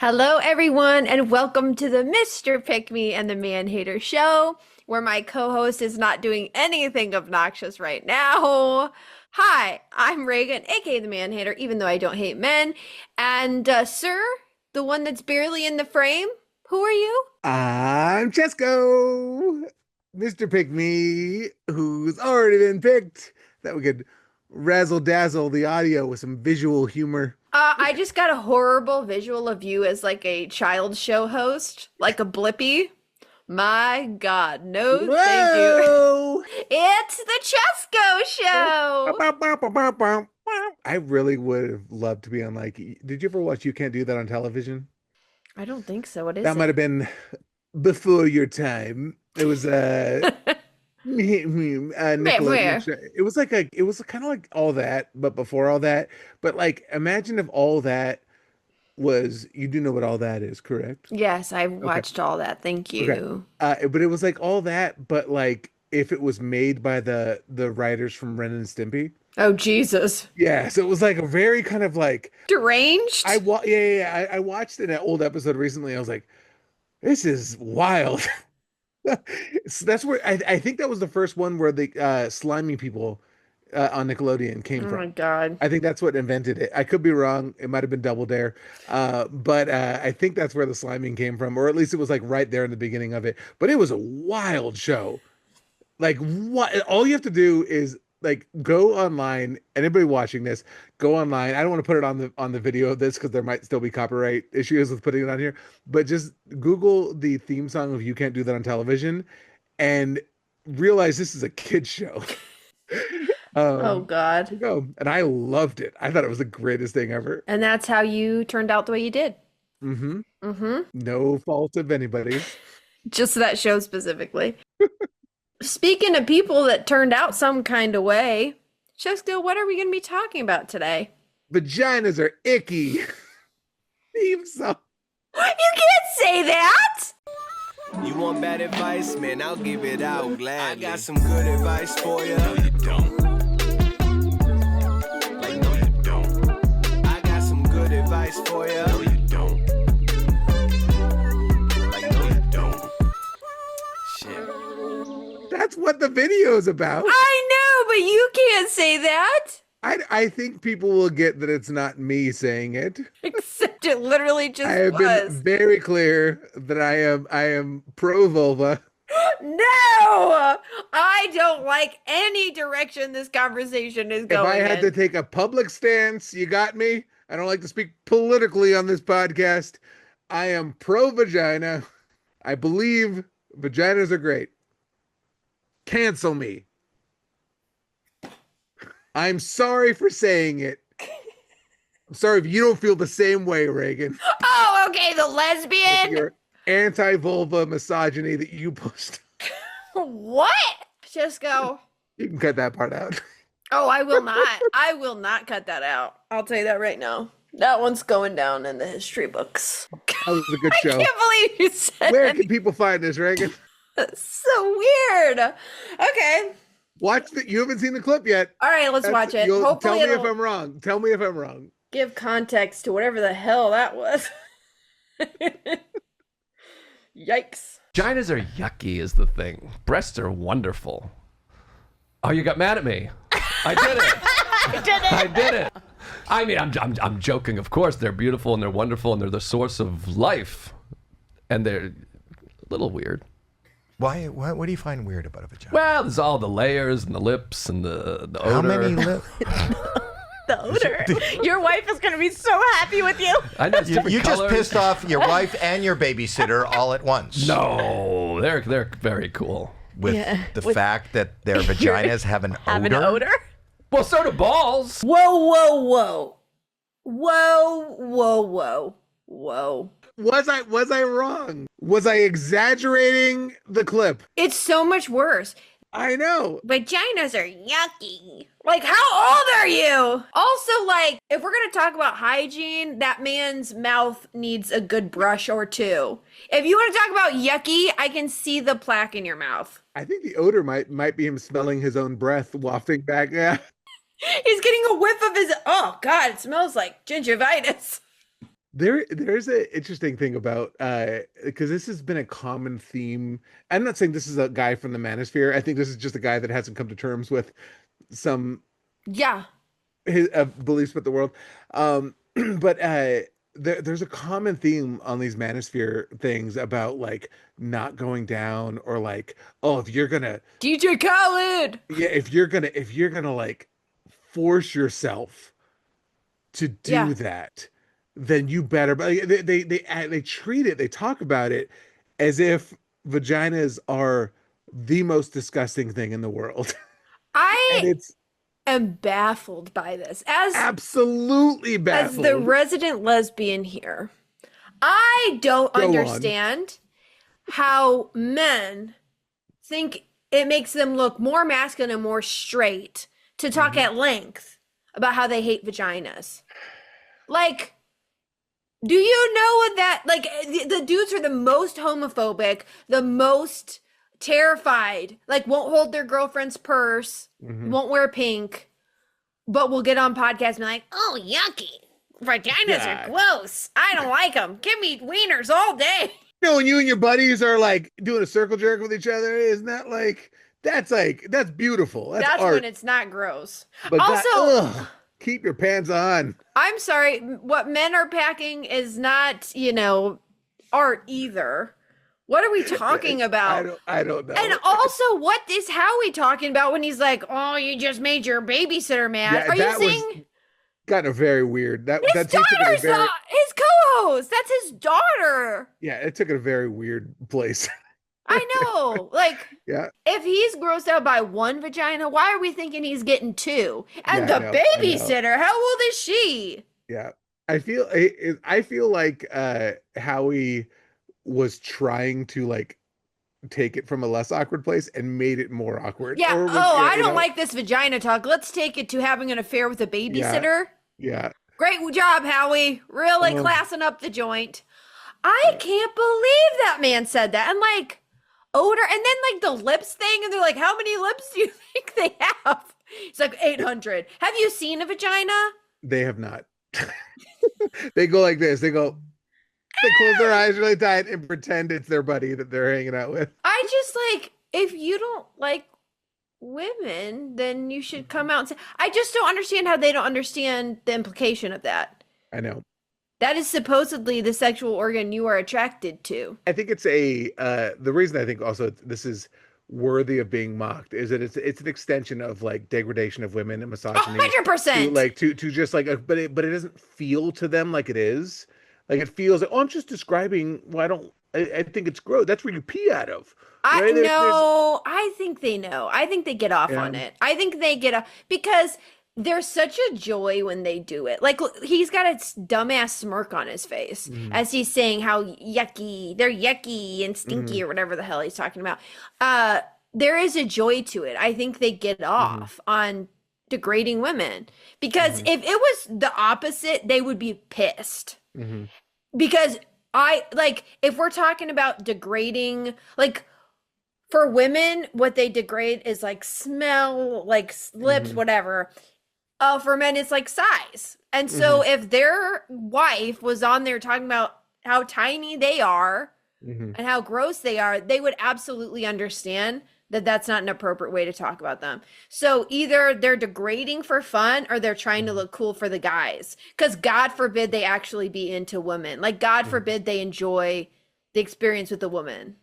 Hello, everyone, and welcome to the Mr. Pick Me and the Manhater show, where my co-host is not doing anything obnoxious right now. Hi, I'm Regan, aka the Manhater, even though I don't hate men. And, sir, the one that's barely in the frame, who are you? I'm Chesko, Mr. Pick Me, who's already been picked. That we could razzle dazzle the audio with some visual humor. I just got a horrible visual of you as like a child show host, like a Blippy. My God, no, thank you. It's the Chesko show. I really would have loved to be on did you ever watch You Can't Do That on Television? I don't think so. What is That might have been before your time. It was Where? It was kind of like All That, but before All That. But like, imagine if All That was, you do know what All That is, correct? Yes, I Okay. watched all that. Thank you. But it was like All That, but like if it was made by the writers from Ren and Stimpy. Oh, Jesus. Yeah, so it was like a very kind of like Deranged? I watched an old episode recently. I was like, this is wild. So that's where I think that was the first one where the slimy people on Nickelodeon came Oh from. my God. I think that's what invented it. I could be wrong. It might have been Double Dare. But I think that's where the sliming came from, or at least it was like right there in the beginning of it. But it was a wild show. Like, what all you have to do is like go online. Anybody watching this, go online. I don't want to put it on the video of this because there might still be copyright issues with putting it on here. But just Google the theme song of You Can't Do That on Television and realize this is a kid's show. Oh God. Go. And I loved it. I thought it was the greatest thing ever. And that's how you turned out the way you did. Mm-hmm. Mm-hmm. No fault of anybody's. Just that show specifically. Speaking of people that turned out some kind of way, Chesko, what are we going to be talking about today? Vaginas are icky. Theme song. You can't say that! You want bad advice, man? I'll give it out gladly. I got some good advice for you. No, you don't. Like, no, you don't. I got some good advice for you. No, you don't. Like, no, you don't. Shit. That's what the video is about. I know, but you can't say that. I think people will get that it's not me saying it. Except it literally just I have been very clear that I am pro vulva. No! I don't like any direction this conversation is going If I had to take a public stance, you got me. I don't like to speak politically on this podcast. I am pro vagina. I believe vaginas are great. Cancel me. I'm sorry for saying it. I'm sorry if you don't feel the same way, Reagan. Oh, okay, the lesbian? Your anti-vulva misogyny that you post. What? Just go. You can cut that part out. Oh, I will not. I will not cut that out. I'll tell you that right now. That one's going down in the history books. That was a good I show. can't believe you said Where can people find this, Reagan? That's so weird. Okay. Watch the. You haven't seen the clip yet. All right, let's watch it. Hopefully tell me if it'll I'm wrong. Tell me if I'm wrong. give context to whatever the hell that was. Yikes. Vaginas are yucky is the thing. Breasts are wonderful. Oh, you got mad at me. I did it. I did it. I mean, I'm joking. Of course, they're beautiful and they're wonderful and they're the source of life. And they're a little weird. Why? What do you find weird about a vagina? Well, there's all the layers and the lips and the odor. How many lips? The odor. Your wife is going to be so happy with you. I know it's different You just colors. pissed off your wife and your babysitter all at once. No, they're very cool. With the fact that their vaginas have an Have odor. an odor? Well, so do balls. Whoa, whoa, whoa. Whoa, whoa, whoa. Whoa. Was I wrong? Was I exaggerating the clip? It's so much worse. I know. Vaginas are yucky. Like, how old are you? Also, like, if we're going to talk about hygiene, that man's mouth needs a good brush or two. If you want to talk about yucky, I can see the plaque in your mouth. I think the odor might be him smelling his own breath wafting back. Yeah. He's getting a whiff of his, oh God, it smells like gingivitis. There's an interesting thing about because this has been a common theme. I'm not saying this is a guy from the manosphere. I think this is just a guy that hasn't come to terms with some Yeah. his beliefs about the world. But there's a common theme on these manosphere things about like not going down or like, oh, if you're gonna, DJ Khaled. yeah, if you're gonna like force yourself to do Yeah. that, then you better. But like, they treat it, they talk about it as if vaginas are the most disgusting thing in the world, and I it's am baffled by this. absolutely As the baffled. resident lesbian here, I don't Go on. understand how men think it makes them look more masculine and more straight to talk at length about how they hate vaginas. Like, do you know what that, like, the dudes are the most homophobic, the most terrified, like, won't hold their girlfriend's purse, won't wear pink, but will get on podcasts and be like, oh, yucky. Vaginas Yeah. are gross. I don't like them. Give me wieners all day. You know, when you and your buddies are like doing a circle jerk with each other, isn't that like that's beautiful. That's art. when it's not gross. But Also, ugh, keep your pants on. I'm sorry, what men are packing is not, art either. What are we talking about? I don't know. And also, what is Howie talking about when he's like, "Oh, you just made your babysitter mad"? Yeah, Are you that was saying kind of very weird. his That took it a daughter's very, his co-host? That's his daughter. yeah, it took it a very weird place. I know. Like, Yeah, if he's grossed out by one vagina, why are we thinking he's getting two? And Yeah, I the know, I know. babysitter, how old is she? yeah. I feel like Howie was trying to like take it from a less awkward place and made it more awkward. Yeah. Or was- Oh, yeah, I you don't know, like this vagina talk. Let's take it to having an affair with a babysitter. Yeah, Great job, Howie. Really Oh. classing up the joint. I can't believe that man said that. And like odor, and then like the lips thing, and they're like, how many lips do you think they have? It's like 800. Have you seen a vagina? they have not. They go like this. They close their eyes really tight and pretend it's their buddy that they're hanging out with. I just like, if you don't like women, then you should come out and say, I just don't understand how they don't understand the implication of that. I know. That is supposedly the sexual organ you are attracted to. I think it's the reason I think also this is worthy of being mocked is that it's an extension of like degradation of women and misogyny. 100%. To just like but it doesn't feel to them like it is. Like it feels like, oh, I'm just describing, well, I think it's gross. That's where you pee out of. I right? know. I think they know. I think they get off Yeah. on it. I think they get off because there's such a joy when they do it. Like he's got a dumbass smirk on his face as he's saying how yucky, they're yucky and stinky or whatever the hell he's talking about. There is a joy to it. I think they get off on degrading women because if it was the opposite, they would be pissed. Because if we're talking about degrading, like for women, what they degrade is like smell, like lips, whatever. For men, it's like size. And so if their wife was on there talking about how tiny they are and how gross they are, they would absolutely understand that that's not an appropriate way to talk about them. So either they're degrading for fun or they're trying to look cool for the guys. Because God forbid they actually be into women. Like God forbid they enjoy the experience with a woman.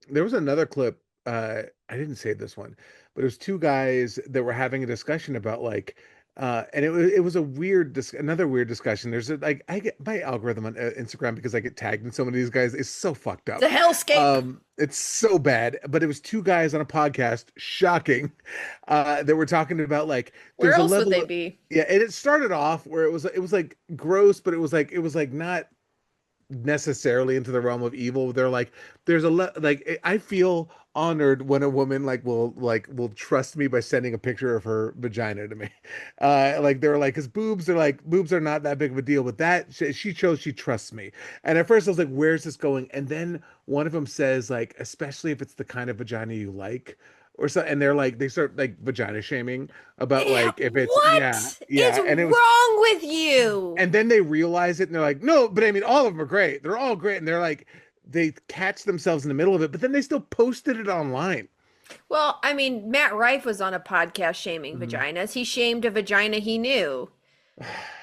There was another clip, I didn't say this one, but it was two guys that were having a discussion about like and it was another weird discussion. There's like I get my algorithm on Instagram because I get tagged in so many of these guys is so fucked up. The hellscape. It's so bad. But it was two guys on a podcast, shocking, that were talking about like Where there's a else would level they of- be? Yeah, and it started off where it was like gross, but it was like not necessarily into the realm of evil. They're like there's like I feel honored when a woman will trust me by sending a picture of her vagina to me. Like they're like, because boobs are not that big of a deal, but that she chose, she trusts me. And at first I was like, where's this going? And then one of them says like, especially if it's the kind of vagina you like, or so, and they're like, they start like vagina shaming about like if it's What is and it was, wrong with you? and then they realize it and they're like, no, but I mean, all of them are great. They're all great, and they're like, they catch themselves in the middle of it, but then they still posted it online. Well, I mean, Matt Rife was on a podcast shaming vaginas. He shamed a vagina he knew.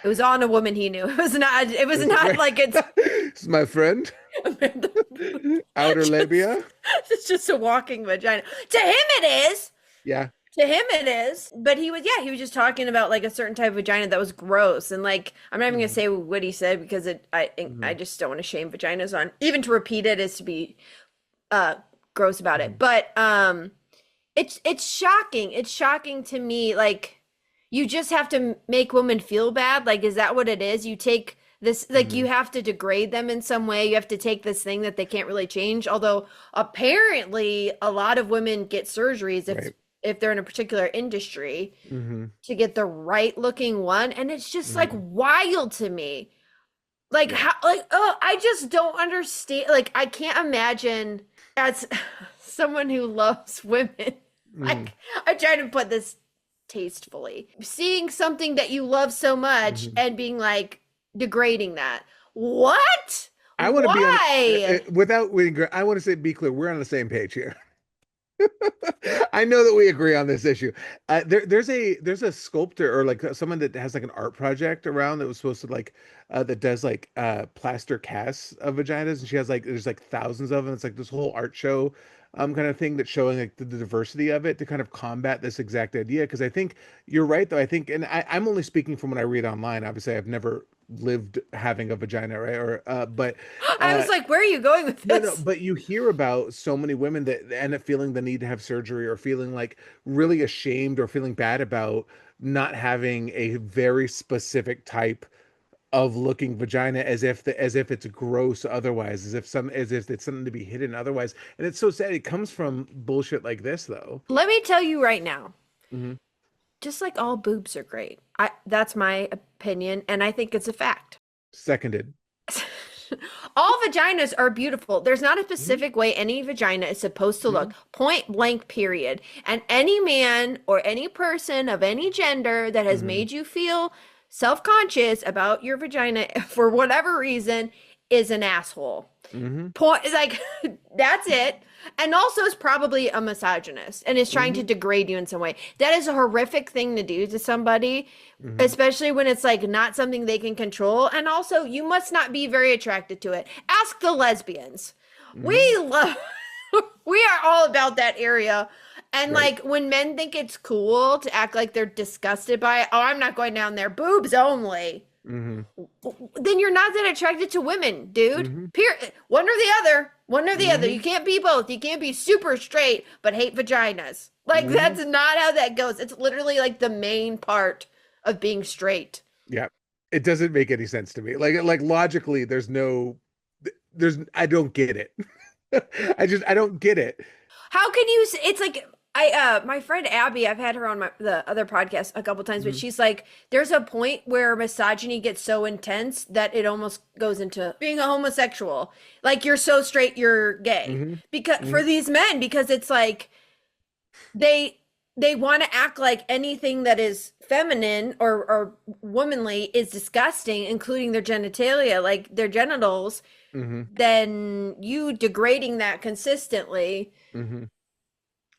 It was on a woman he knew. It was not like it's It's my friend. Outer labia. it's just a walking vagina. To him it is. Yeah. To him it is. But he was just talking about like a certain type of vagina that was gross. And like I'm not even gonna say what he said because I just don't want to shame vaginas on, even to repeat it is to be gross about it. But it's shocking. It's shocking to me. Like you just have to make women feel bad. Like, is that what it is? You take this, like you have to degrade them in some way. You have to take this thing that they can't really change. Although apparently a lot of women get surgeries if they're in a particular industry to get the right looking one. And it's just like wild to me. Like how, like, oh, I just don't understand. Like, I can't imagine as someone who loves women, like I'm trying to put this tastefully, seeing something that you love so much and being like degrading that. What? I want to Why? be without I want to say, be clear, we're on the same page here. I know that we agree on this issue. There's a sculptor or like someone that has like an art project around that was supposed to like that does like plaster casts of vaginas, and she has like there's like thousands of them. It's like this whole art show kind of thing that's showing like the diversity of it to kind of combat this exact idea. Because I think you're right though. I think, and I'm only speaking from what I read online. Obviously, I've never lived having a vagina, right? Or but I was like, where are you going with this? no, but you hear about so many women that end up feeling the need to have surgery or feeling like really ashamed or feeling bad about not having a very specific type of looking vagina, as if it's gross otherwise, as if it's something to be hidden otherwise. And it's so sad. It comes from bullshit like this though. Let me tell you right now. Just like all boobs are great. That's my opinion, and I think it's a fact. Seconded. All vaginas are beautiful. There's not a specific way any vagina is supposed to look. Point blank, period. And any man or any person of any gender that has made you feel self-conscious about your vagina for whatever reason is an asshole. Point is like that's it. And also is probably a misogynist and is trying to degrade you in some way. That is a horrific thing to do to somebody, especially when it's like not something they can control. And also, you must not be very attracted to it. Ask the lesbians. We love, we are all about that area. And like when men think it's cool to act like they're disgusted by it, oh, I'm not going down there, boobs only. Then you're not that attracted to women, dude. Period. One or the other. One or the other. You can't be both. You can't be super straight but hate vaginas. Like that's not how that goes. It's literally like the main part of being straight. Yeah. It doesn't make any sense to me. Like logically, I don't get it. I don't get it. How can you it's like my friend Abby, I've had her on the other podcast a couple times, but she's like, there's a point where misogyny gets so intense that it almost goes into being a homosexual. Like you're so straight, you're gay. Because for these men, because it's like they want to act like anything that is feminine or womanly is disgusting, including their genitalia, like their genitals. Then you degrading that consistently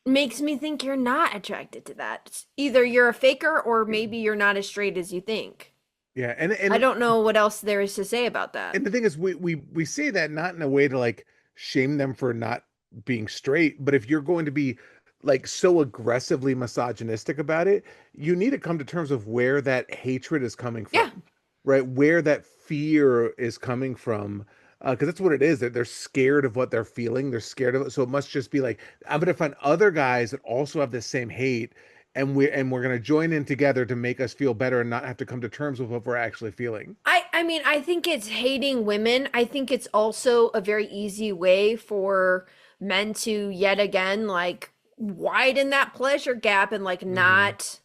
makes me think you're not attracted to that. It's either you're a faker or maybe you're not as straight as you think. Yeah, and I don't know what else there is to say about that. And the thing is, we say that not in a way to like shame them for not being straight, but if you're going to be like so aggressively misogynistic about it, you need to come to terms of where that hatred is coming from, right? Where that fear is coming from. Because that's what it is. They're scared of what they're feeling. They're scared of it. So it must just be like, I'm going to find other guys that also have the same hate, and we're going to join in together to make us feel better and not have to come to terms with what we're actually feeling. I mean, I think it's hating women. I think it's also a very easy way for men to yet again like widen that pleasure gap and like not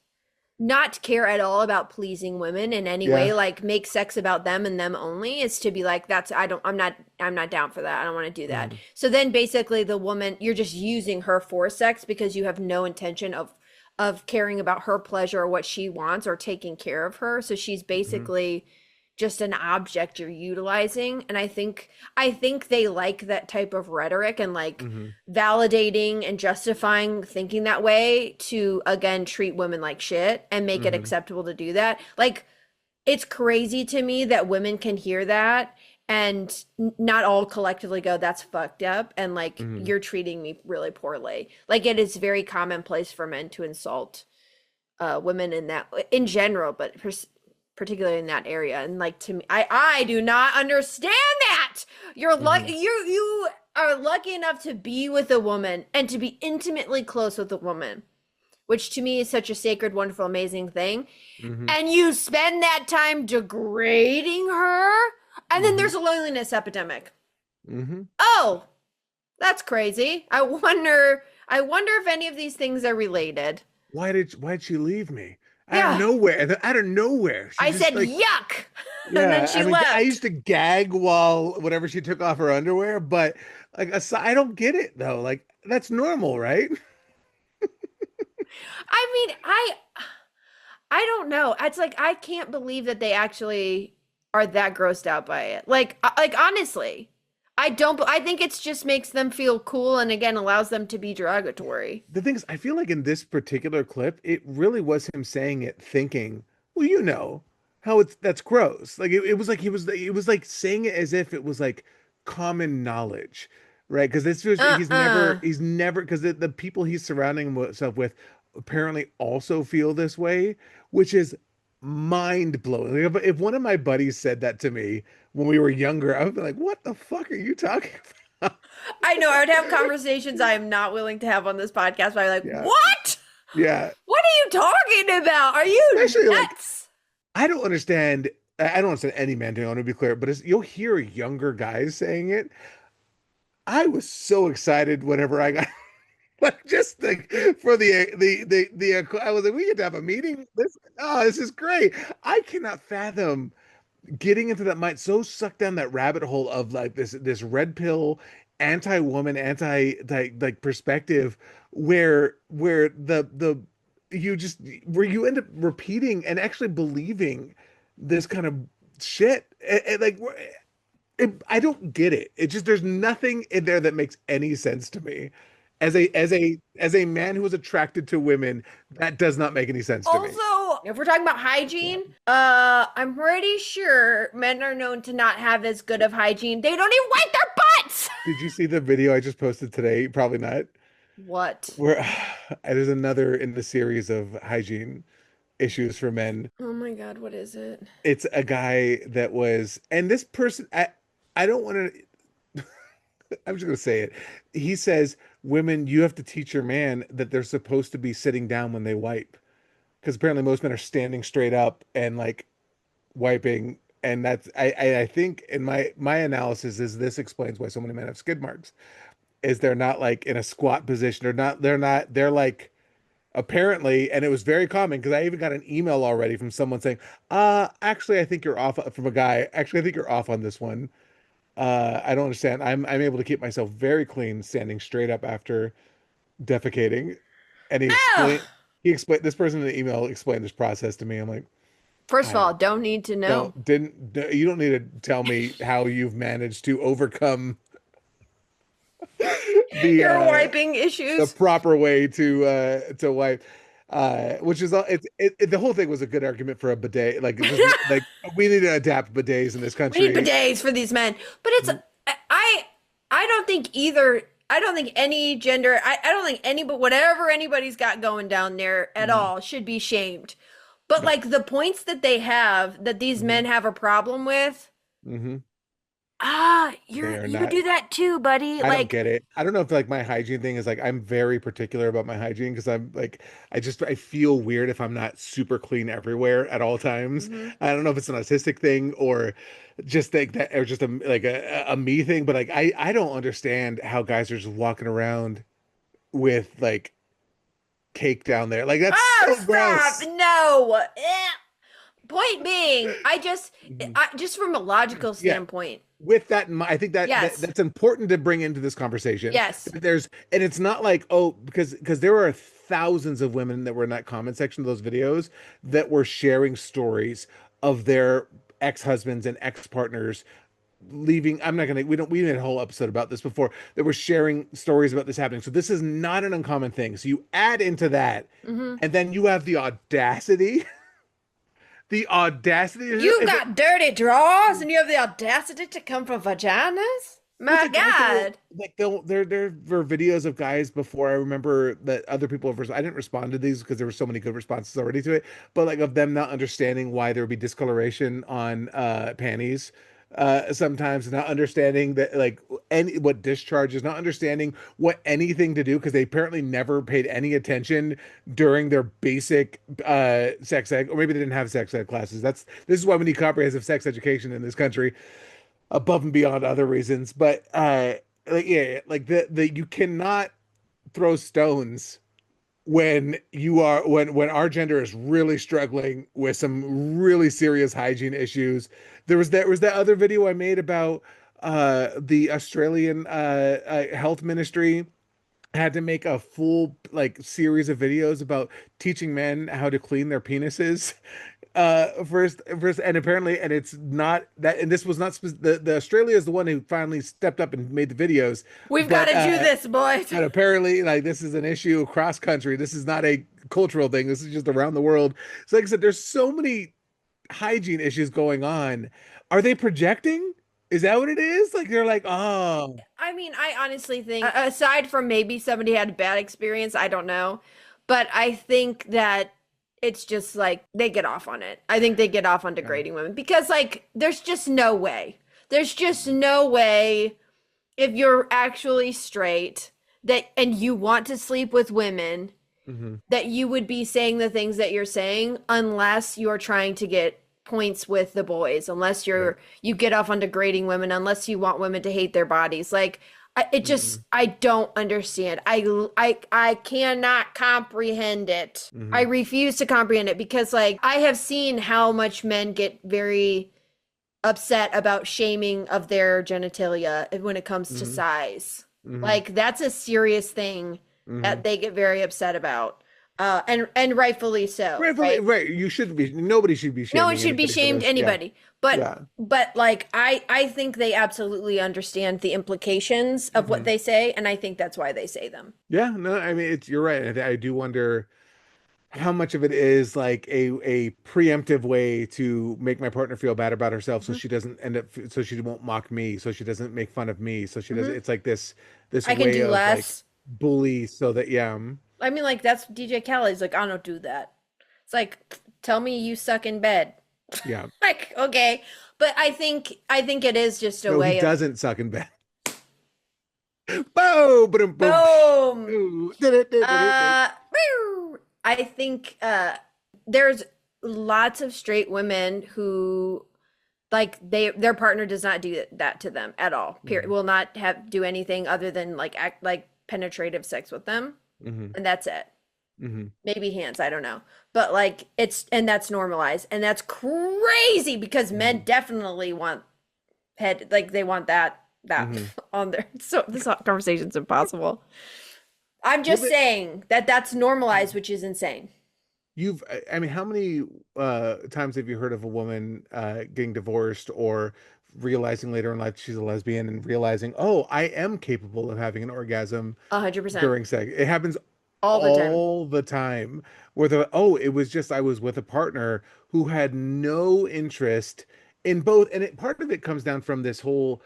not care at all about pleasing women in any way, Yeah. like make sex about them and them only, is to be like, that's, I'm not down for that. I don't want to do that. Mhm. So then basically the woman, you're just using her for sex because you have no intention of caring about her pleasure or what she wants or taking care of her. So she's Mhm. basically just an object you're utilizing. And I think they like that type of rhetoric and like Mhm. validating and justifying thinking that way to again treat women like shit and make it Mhm. acceptable to do that. Like it's crazy to me that women can hear that and not all collectively go, that's fucked up, and like Mhm. you're treating me really poorly. Like it is very commonplace for men to insult women in that in general, but particularly in that area. And like to me, I do not understand that. You're lucky Mhm. you are lucky enough to be with a woman and to be intimately close with a woman, which to me is such a sacred, wonderful, amazing thing. Mhm. And you spend that time degrading her, and then Mhm. there's a loneliness epidemic. Mhm. Oh, that's crazy. I wonder if any of these things are related. Why'd she leave me? Out of Yeah. nowhere. And then out of nowhere, she I just said like, yuck. And then yeah. she I mean, I used left. to gag while whenever she took off her underwear, but like, I don't get it though. Like, that's normal, right? I mean, I don't know. It's like I can't believe that they actually are that grossed out by it. Like honestly, I don't. I think it's just makes them feel cool and again allows them to be derogatory. The thing is, I feel like in this particular clip, it really was him saying it, thinking, well, how that's gross. Like it was like it was like saying it as if it was like common knowledge, right? Because this was Uh-uh. he's never because the people he's surrounding himself with apparently also feel this way, which is mind blowing. Like if one of my buddies said that to me when we were younger, I would be like, "What the fuck are you talking about?" I know I would have conversations I am not willing to have on this podcast. But I'm like, Yeah, what? yeah. What are you talking about? Are you Especially like nuts? I don't understand. I don't understand any man doing. I want to be clear, but you'll hear younger guys saying it. I was so excited whenever I got like just like for I was like, we get to have a meeting. This is great. I cannot fathom getting into that mind, so sucked down that rabbit hole of like this red pill anti-woman, like perspective where the you just where you end up repeating and actually believing this kind of shit. Like I don't get it. It just there's nothing in there that makes any sense to me. As a man who is attracted to women, that does not make any sense to me. Also, if we're talking about hygiene, I'm pretty sure men are known to not have as good of hygiene. They don't even wipe their butts. Did you see the video I just posted today? Probably not. What? Where there's another in the series of hygiene issues for men. Oh my God, what is it? It's a guy that was, and this person, I don't want to, I'm just going to say it. He says, women, you have to teach your man that they're supposed to be sitting down when they wipe. Because apparently most men are standing straight up and like wiping. And that's, I think in my analysis is this explains why so many men have skid marks. Is they're not like in a squat position or they're like apparently, and it was very common because I even got an email already from someone saying, actually I think you're off from a guy. Actually, I think you're off on this one. I don't understand. I'm able to keep myself very clean standing straight up after defecating. And Oh, he explained this person in the email explained this process to me. I'm like, first of I all, don't need to know. you don't need to tell me how you've managed to overcome the Your uh wiping the issues. proper way to wipe. Which is the whole thing was a good argument for a bidet. Like just like we need to adapt bidets in this We need country. bidets for these men. But it's I I don't think either I don't think any gender I don't think any but whatever anybody's got going down there at Mhm. all should be shamed. But No. like the points that they have that these Hmm. men have a problem with, Hmm. They are you not. do that too, buddy. I don't Like get it. I don't know if like my hygiene thing is like I'm very particular about my hygiene because I'm like I feel weird if I'm not super clean everywhere at all times. mhm. I don't know if it's an autistic thing or just think that or just a me thing, but like I don't understand how guys are just walking around with like cake down there. Like that's Oh, so stop! gross. No. Point being, just from a logical Yeah. standpoint, With that in mind, I think yes, that's important to bring into this conversation. yes. And it's not like, oh, because there are thousands of women that were in that comment section of those videos that were sharing stories of their ex-husbands and ex-partners leaving. I'm not gonna, we made a whole episode about this before, that were sharing stories about this happening. So this is not an uncommon thing. So you add into that, Hmm. and then you have the audacity, the audacity. You got dirty drawers and you have the audacity to come from vaginas? My God. Like there were videos of guys before. I remember that other people have. I didn't respond to these because there were so many good responses already to it. But like of them not understanding why there would be discoloration on panties. Sometimes not understanding that like any what discharge is, not understanding what anything to do because they apparently never paid any attention during their basic sex ed, or maybe they didn't have sex ed classes. This is why we need comprehensive sex education in this country, above and beyond other reasons. But like yeah, like the you cannot throw stones when when our gender is really struggling with some really serious hygiene issues. There was that other video I made about the Australian health ministry had to make a full like series of videos about teaching men how to clean their penises first, and apparently, and it's not that, and this was not the Australia is the one who finally stepped up and made the videos. We've But, got to do this, boys. and apparently, like this is an issue across country. This is not a cultural thing. This is just around the world. So, like I said, there's so many hygiene issues going on. Are they projecting? Is that what it is? Like they're like, oh, I mean, I honestly think, aside from maybe somebody had a bad experience, I don't know. But I think that it's just like they get off on it. I think they get off on degrading women because, like, there's just no way. There's just no way if you're actually straight that and you want to sleep with women that you would be saying the things that you're saying unless you're trying to get points with the boys, unless you get off on degrading women, unless you want women to hate their bodies. Like it just I don't understand. I cannot comprehend it. I refuse to comprehend it because like I have seen how much men get very upset about shaming of their genitalia when it comes to size. Like that's a serious thing that they get very upset about. And rightfully so. rightfully, Right? right. You shouldn't be. Nobody should be. No one shaming should be anybody for shamed this. Yeah. anybody. Yeah. But like I think they absolutely understand the implications of what they say, and I think that's why they say them. Yeah, no, I mean you're right. I do wonder how much of it is like a preemptive way to make my partner feel bad about herself so she doesn't end up so she won't mock me, so she doesn't make fun of me, so she doesn't it's like this I can way do of less. like bully so that I mean, like that's DJ Khaled's like, I don't do that. It's like, tell me you suck in bed. yeah. Like, okay. But I think it is just a No, way he of doesn't suck in bed. Boom, boom, boom. boom. Ooh. Woo. I think there's lots of straight women who like their partner does not do that to them at all. Period. Will not do anything other than like act like penetrative sex with them, and that's it. Maybe hands, I don't know. But like that's normalized, and that's crazy because men definitely want head, like they want that on there. So this conversation's impossible. I'm just saying that's normalized, which is insane. I mean, how many times have you heard of a woman getting divorced or realizing later in life she's a lesbian and realizing, oh, I am capable of having an orgasm 100%. during sex? It happens all the time. Where it was just I was with a partner who had no interest in both, and part of it comes down from this whole.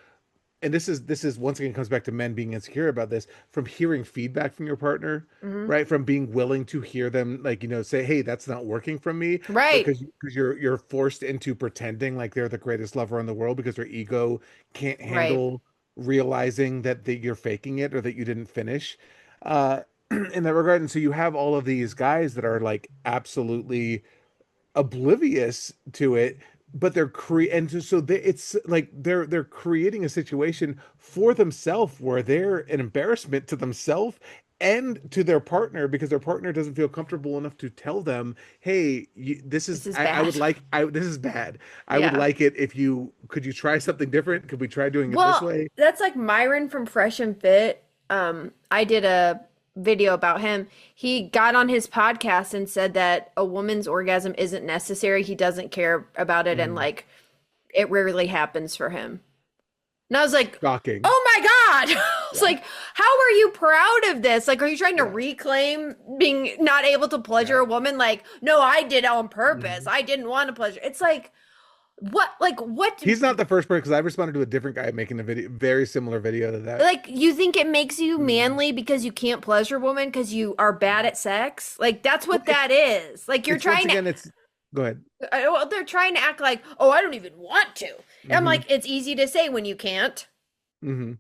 And this is once again comes back to men being insecure about this, from hearing feedback from your partner, right? From being willing to hear them, like, say, hey, that's not working from me. Right. Because you're forced into pretending like they're the greatest lover in the world because their ego can't handle realizing that you're faking it or that you didn't finish. In that regard. And so you have all of these guys that are like absolutely oblivious to it, but it's like they're creating a situation for themselves where they're an embarrassment to themselves and to their partner because their partner doesn't feel comfortable enough to tell them, "Hey, this This is is I would bad. like this is bad. I would Yeah. like it if you could you try something different? Could we try doing it this Well, way?" that's like Myron from Fresh and Fit. I did a video about him. He got on his podcast and said that a woman's orgasm isn't necessary. He doesn't care about it, and Mm, like it rarely happens for him. And I was like, shocking. oh my God. I was like, how are you proud of this? Like, are you trying to reclaim being not able to pleasure Yeah. a woman? Like, no, I did it on purpose. Mhm. I didn't want to pleasure. It's like, what, like, what, He's not the first person because I responded to a different guy making a video, very similar video to that. like, you think it makes you Mm. manly because you can't pleasure a woman because you are bad at sex? Like, that's what that is. Like, you're It's once trying to, again, it's go ahead. well, they're trying to act like, oh, I don't even want to. And I'm Hmm. like, it's easy to say when you can't. Hmm.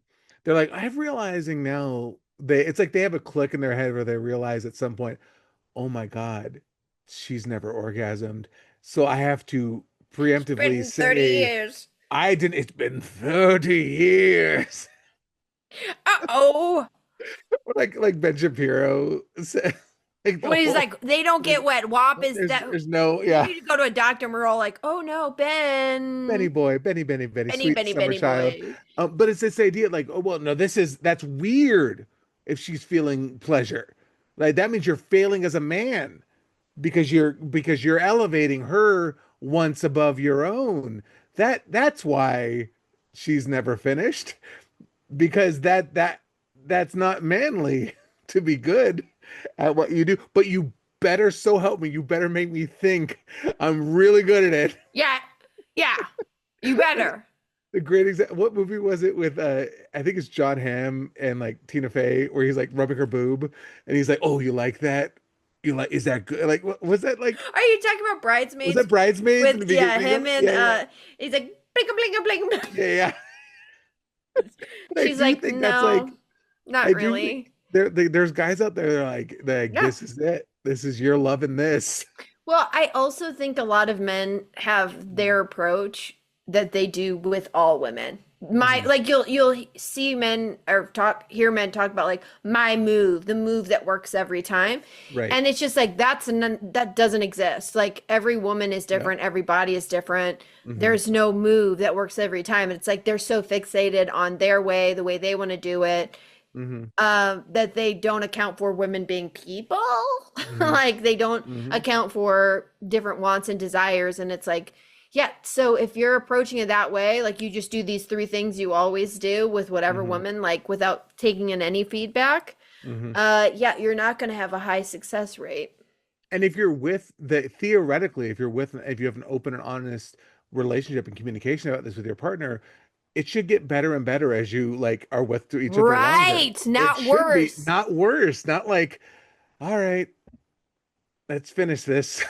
They're like, I'm realizing now it's like they have a click in their head where they realize at some point, oh my God, she's never orgasmed. So I have to preemptively Been 30 say, years. I didn't, it's been 30 years. Uh-oh. Like Ben Shapiro said, like the When he's whole, like, they don't get wet. WAP is that there's no, you yeah. need to go to a doctor and we're all like, oh no, Benny Ben. boy, Benny, Benny, sweet Benny, summer Benny child. boy. But it's this idea like, oh, well, no, that's weird if she's feeling pleasure. Like that means you're failing as a man because you're elevating her once above your own. That's why she's never finished because that's not manly to be good at what you do. But you better so help me, you better make me think I'm really good at it. Yeah. Yeah. You better. The great example. What movie was it with? I think it's John Hamm and like Tina Fey, where he's like rubbing her boob, and he's like, "Oh, you like that? You like? Is that good? Like, what was that like? Are you talking about Was Bridesmaids that Bridesmaids in the with yeah, beginning? him and he's like blinka blinka blinka. Yeah, yeah. But I She's do like, think that's like no, not I do really. think there's guys out there that are like Yeah. this is it. This is your love in this. Well, I also think a lot of men have their approach that they do with all women. My Mhm. like you'll see men or hear men talk about like my move, the move that works every time. Right. And it's just like that doesn't exist. Like every woman is different, every body is different. Mhm. There's no move that works every time. It's like they're so fixated on their way, the way they want to do it, Mhm. that they don't account for women being people. Mhm. Like they don't Mhm. account for different wants and desires. And it's like, yeah, so if you're approaching it that way, like you just do these three things you always do with whatever Mhm. woman, like without taking in any feedback, Mhm. yeah, you're not going to have a high success rate. And if you're with the theoretically, if you have an open and honest relationship and communication about this with your partner, it should get better and better as you like are with each other longer. Right, not It should be worse. not worse, not like, all right, let's finish this.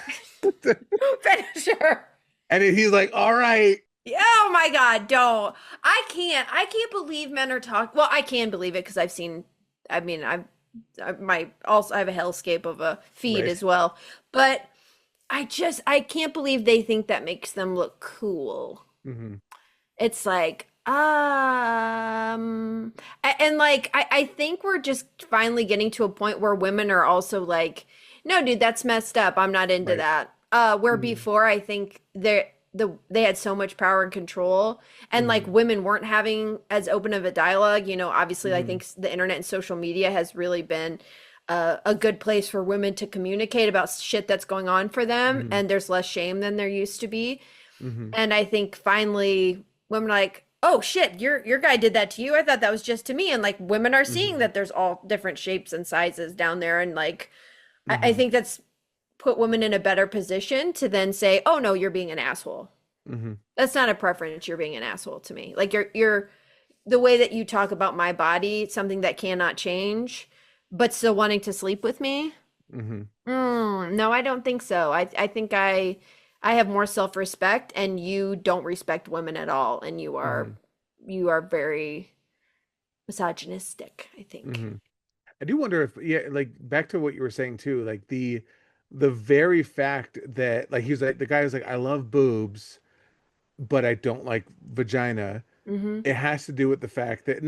Finisher. And he's like, all right. Oh my God, don't. I can't believe men are talking. Well, I can believe it because I've seen, I mean, I have a hellscape of a feed Right. as well. But I can't believe they think that makes them look cool. Mhm. It's like, and like, I think we're just finally getting to a point where women are also like, no, dude, that's messed up. I'm not into Right. that. Where Mhm. before I think they had so much power and control, and like Mhm. women weren't having as open of a dialogue. You know, obviously, I Mhm. think the internet and social media has really been a good place for women to communicate about shit that's going on for them, Mhm. and there's less shame than there used to be. Mhm. And I think finally women are like, oh shit, your guy did that to you. I thought that was just to me. And like women are seeing Mhm. that there's all different shapes and sizes down there. And like I Mhm. think that's put women in a better position to then say, oh no, you're being an asshole. Mhm. That's not a preference, you're being an asshole to me. Like you're the way that you talk about my body, something that cannot change, but still wanting to sleep with me. Mhm. No, I don't think so. I think I have more self-respect, and you don't respect women at all, and Mhm. you are very misogynistic, I think. Mhm. I do wonder if, yeah, like back to what you were saying too, like the very fact that like he was like the guy was like, I love boobs, but I don't like vagina. it has to do with the fact that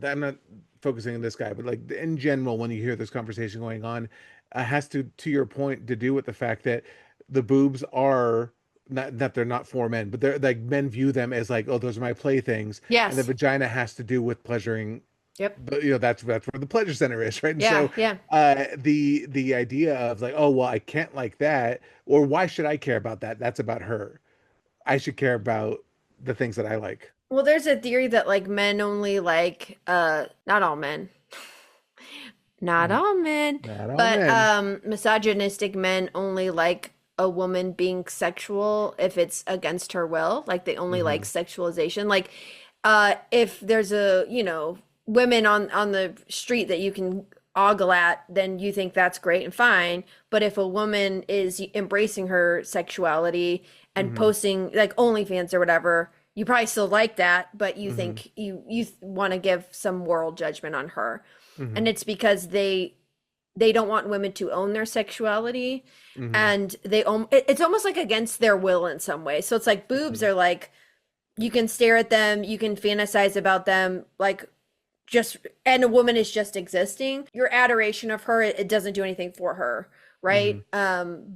I'm not focusing on this guy, but like in general, when you hear this conversation going on, has to your point, to do with the fact that the boobs are not that they're not for men, but they're like men view them as like, oh, those are my playthings, and the Yes. vagina has to do with pleasuring. Yep. But that's where the pleasure center is, right? And Yeah. so Yeah. the idea of like, oh well, I can't like that, or why should I care about that? That's about her. I should care about the things that I like. Well, there's a theory that like men only like not all men. Not all men, Not all but men. misogynistic men only like a woman being sexual if it's against her will. Like they only like Hmm. sexualization. Like if there's a, women on the street that you can ogle at, then you think that's great and fine. But if a woman is embracing her sexuality and Hmm. posting like OnlyFans or whatever, you probably still like that, but you Hmm. think you want to give some moral judgment on her. Hmm. And it's because they don't want women to own their sexuality, Hmm. and it's almost like against their will in some way. So it's like boobs are like you can stare at them, you can fantasize about them, like just and a woman is just existing. Your adoration of her, it doesn't do anything for her, Hmm. right?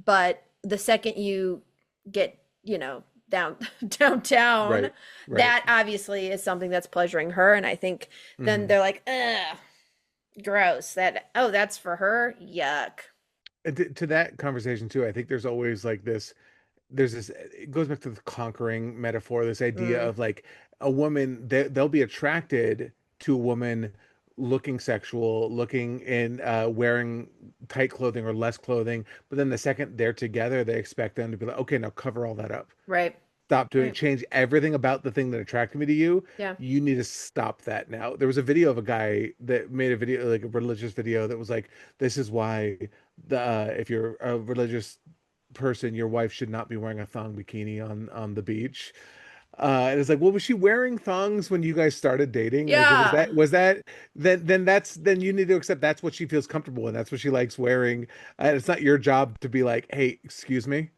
But the second you get, down downtown, Right. Right. that obviously is something that's pleasuring her. And I think then Hmm. they're like, ugh, gross. That's for her. Yuck. And to that conversation too, I think there's always like this, it goes back to the conquering metaphor, this idea Mm, of like a woman, they'll be attracted to a woman looking sexual, looking in wearing tight clothing or less clothing, but then the second they're together, they expect them to be like, okay, now cover all that up. right. Stop doing, Right. change everything about the thing that attracted me to you. Yeah. You need to stop that now. There was a video of a guy that made a video, like a religious video, that was like, this is why the if you're a religious person, your wife should not be wearing a thong bikini on the beach. And it's like, well, was she wearing thongs when you guys started dating? Like, Yeah. was that then you need to accept that's what she feels comfortable in. That's what she likes wearing. And it's not your job to be like, hey, excuse me,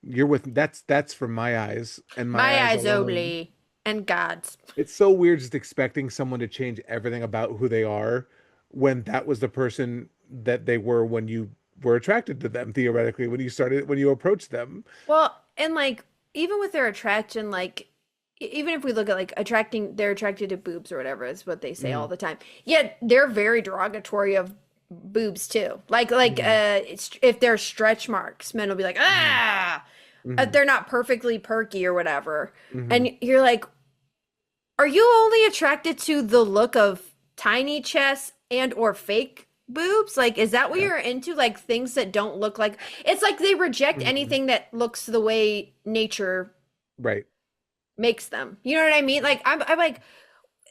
you're with that's for my eyes and my My eyes eyes alone. only and God's. It's so weird just expecting someone to change everything about who they are when that was the person that they were when you were attracted to them, theoretically, when you approached them. Well, and like even with their attraction, like even if we look at like they're attracted to boobs or whatever is what they say all Hmm. the time. Yet they're very derogatory of boobs too. Hmm. If they're stretch marks, men will be like, Hmm. ah, Hmm. they're not perfectly perky or whatever. Hmm. And you're like, are you only attracted to the look of tiny chests and or fake boobs? Like, is that what Yeah. you're into? Like things that don't look like it's like they reject Hmm. anything that looks the way nature Right. makes them. You know what I mean? Like I'm like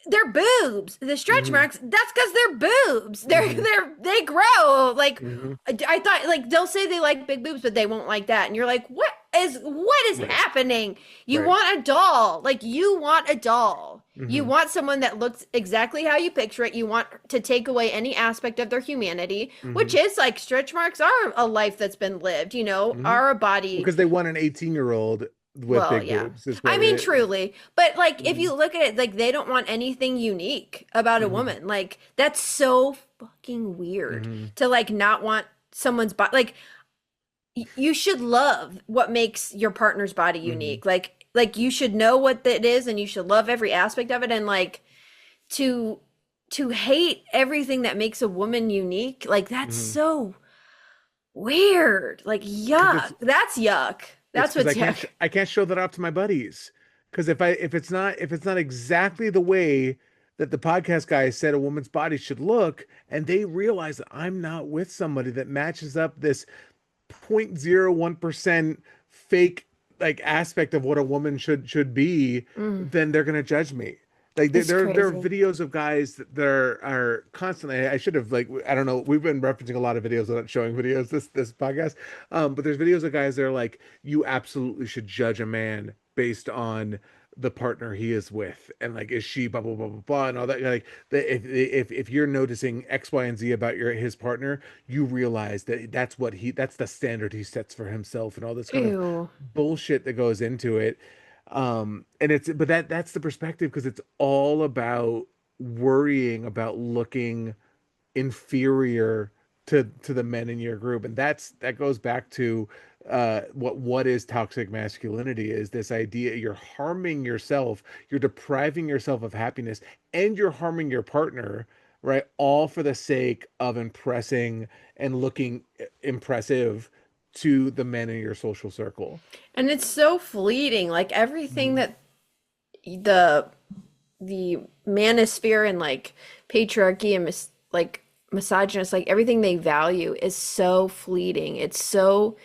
they're boobs. The stretch Hmm. marks, that's because they're boobs. Hmm. They grow. Like Hmm. I thought like they'll say they like big boobs, but they won't like that. And you're like, what is Right. happening? You Right. want a doll. Like you want a doll. You Hmm. want someone that looks exactly how you picture it. You want to take away any aspect of their humanity, which Hmm. is like stretch marks are a life that's been lived, Hmm. are a body. Because they want an 18-year-old with Well, big yeah. boobs is I what mean, it. truly. But like if Mhm. you look at it, like they don't want anything unique about a Mhm. woman. Like that's so fucking weird Mhm. to like not want someone's body. Like you should love what makes your partner's body Mhm. unique. Like you should know what it is and you should love every aspect of it and like to to hate everything that makes a woman unique. Like that's Mhm. so weird. Like Because yuck. That's yuck. it's That's because what's yuck. I can't show that off to my buddies. Because if it's not exactly the way that the podcast guy said a woman's body should look, and they realize that I'm not with somebody that matches up this 0.01% fake like aspect of what a woman should be, Mm, then they're gonna judge me. Like it's there are crazy. videos of guys that are constantly. I should have like I don't know. We've been referencing a lot of videos without showing videos this podcast. But there's videos of guys that are like, you absolutely should judge a man based on the partner he is with, and like is she blah blah blah blah blah and all that. Like if you're noticing X, Y, and Z about his partner, you realize that that's the standard he sets for himself, and all this kind of Ew. bullshit that goes into it. And but that's the perspective, because it's all about worrying about looking inferior to the men in your group. And that goes back to what is toxic masculinity, is this idea you're harming yourself, you're depriving yourself of happiness, and you're harming your partner, right? All for the sake of impressing and looking impressive to the men in your social circle. And it's so fleeting. Like everything Mhm. that the the manosphere and like patriarchy and like misogynist, like everything they value is so fleeting. It's so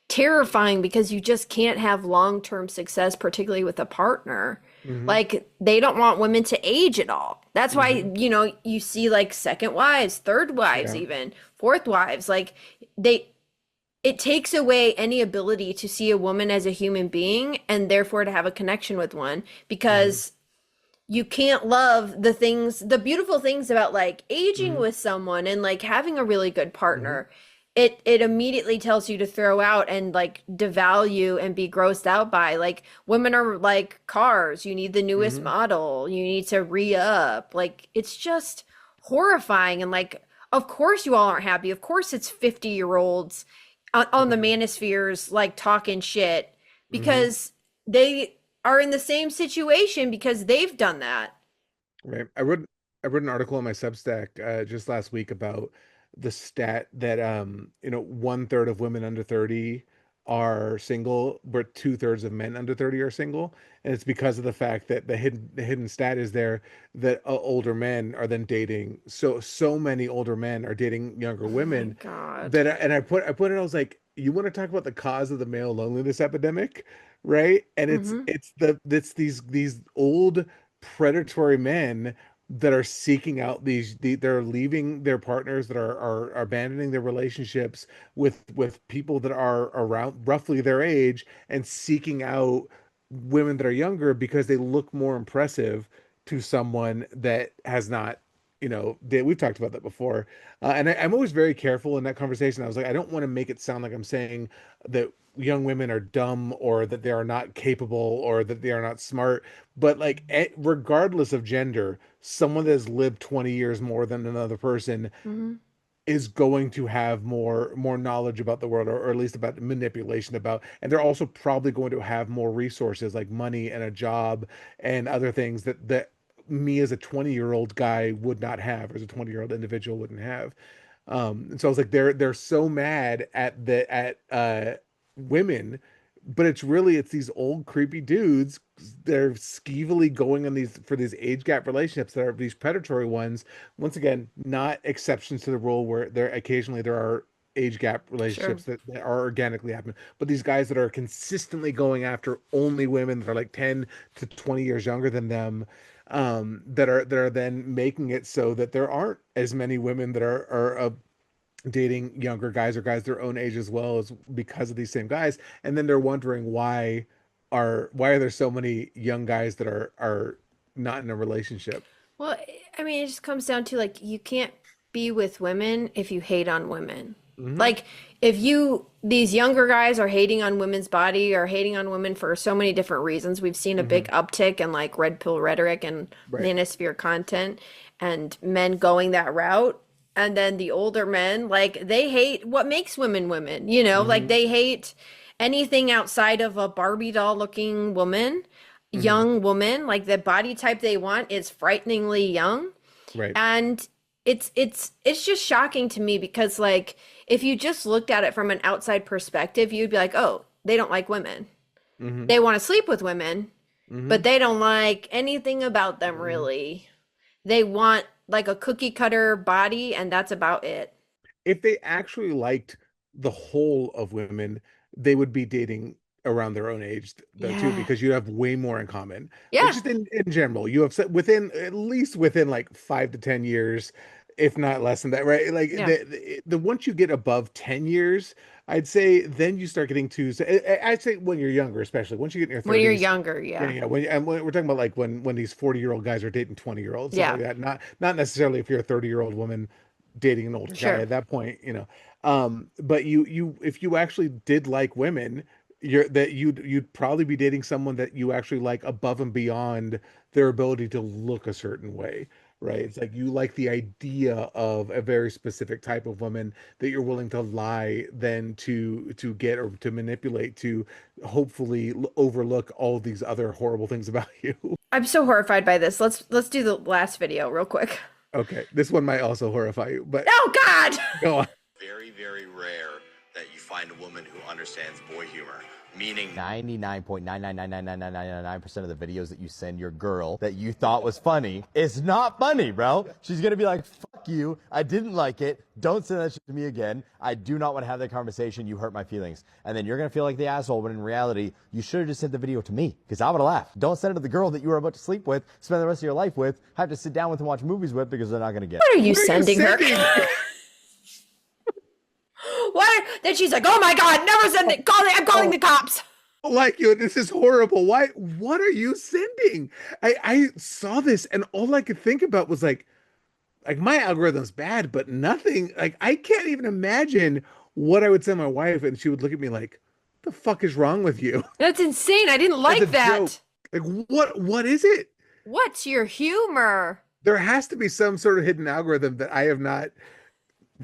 terrifying because you just can't have long-term success, particularly with a partner. Mhm. Like they don't want women to age at all. That's why, Mhm. you see like second wives, third wives, Yeah. even fourth wives. Like they it takes away any ability to see a woman as a human being and therefore to have a connection with one, Mhm. because you can't love the beautiful things about like aging Mhm. with someone and like having a really good Mhm. partner. It immediately tells you to throw out and like devalue and be grossed out by. Like women are like cars. You need the newest Mhm. model. You need to re-up. Like it's just horrifying. And like, of course you all aren't happy. Of course it's 50-year-olds on the Mhm. manospheres like talking shit Mhm. because they are in the same situation because they've done that. Right. I wrote an article on my Substack just last week about the stat that one third of women under 30 are single, but two-thirds of men under 30 are single. And it's because of the fact that the hidden stat is there that older men are then dating. So many older men are dating younger Oh my women God. that and I put it, I was like, you want to talk about the cause of the male loneliness epidemic, right? And Hmm. it's these old predatory men that are seeking out they're leaving their partners, that are abandoning their relationships with people that are around roughly their age, and seeking out women that are younger because they look more impressive to someone that has not, we've talked about that before. I'm always very careful in that conversation. I was like, I don't want to make it sound like I'm saying that young women are dumb, or that they are not capable, or that they are not smart. But like, regardless of gender, someone that has lived 20 years more than another person Hmm. is going to have more knowledge about the world, or at least about manipulation about, and they're also probably going to have more resources like money and a job and other things that me as a 20-year-old guy would not have, or as a 20-year-old individual wouldn't have. And so I was like, they're so mad at women, but it's these old creepy dudes. They're skeevily going on these age gap relationships that are these predatory ones. Once again, not exceptions to the rule, where there are age gap Sure. relationships that are organically happening. But these guys that are consistently going after only women that are like 10 to 20 years younger than them, that are then making it so that there aren't as many women that are dating younger guys, or guys their own age as well, as because of these same guys. And then they're wondering why are there so many young guys that are not in a relationship. Well, I mean, it just comes down to like you can't be with women if you hate on women. Hmm. Like if these younger guys are hating on women's body or hating on women for so many different reasons. We've seen a big Hmm. uptick in like red pill rhetoric and Right. manosphere content and men going that route. And then the older men, like they hate what makes women women, like Hmm. they hate anything outside of a Barbie doll looking woman, Hmm. young woman, like the body type they want is frighteningly young. Right. And it's just shocking to me because like if you just looked at it from an outside perspective, you'd be like, "Oh, they don't like women. Hmm. They want to sleep with women, Hmm. but they don't like anything about them Hmm. really. They want like a cookie cutter body and that's about it." If they actually liked the whole of women, they would be dating around their own age, though, too, Yeah. because you have way more in common. Yeah. Just in general, you have within, at least within like 5 to 10 years, if not less than that, right? Like Yeah. the once you get above 10 years, I'd say then you start getting to. So I'd say when you're younger, especially once you get in your When you're 30s. younger, Yeah, yeah. yeah. When we're talking about like when these 40-year-old guys are dating 20-year-olds, stuff Yeah. like that. Not necessarily if you're a 30-year-old woman dating an older guy Sure. at that point. But you if you actually did like women, you'd probably be dating someone that you actually like above and beyond their ability to look a certain way, right? It's like you like the idea of a very specific type of woman that you're willing to lie then to get or to manipulate to hopefully overlook all these other horrible things about you. I'm so horrified by this. Let's do the last video real quick. Okay, this one might also horrify you, but Oh God! go on. Very, very rare that you find a woman who understands boy humor. Meaning 99.9999999% of the videos that you send your girl that you thought was funny is not funny, bro. She's gonna be like, fuck you, I didn't like it, don't send that shit to me again, I do not want to have that conversation, you hurt my feelings. And then you're gonna feel like the asshole, when in reality, you should have just sent the video to me, because I would have laughed. Don't send it to the girl that you were about to sleep with, spend the rest of your life with, have to sit down with and watch movies with, because they're not gonna get it. What are you sending her? What? Then she's like, "Oh my God, never send it. I'm calling the cops." Like you, this is horrible. Why? What are you sending? I saw this and all I could think about was like my algorithm's bad, but nothing. Like I can't even imagine what I would send my wife, and she would look at me like, "The fuck is wrong with you?" That's insane. I didn't As a like that. joke. Like what is it? What's your humor? There has to be some sort of hidden algorithm that I have not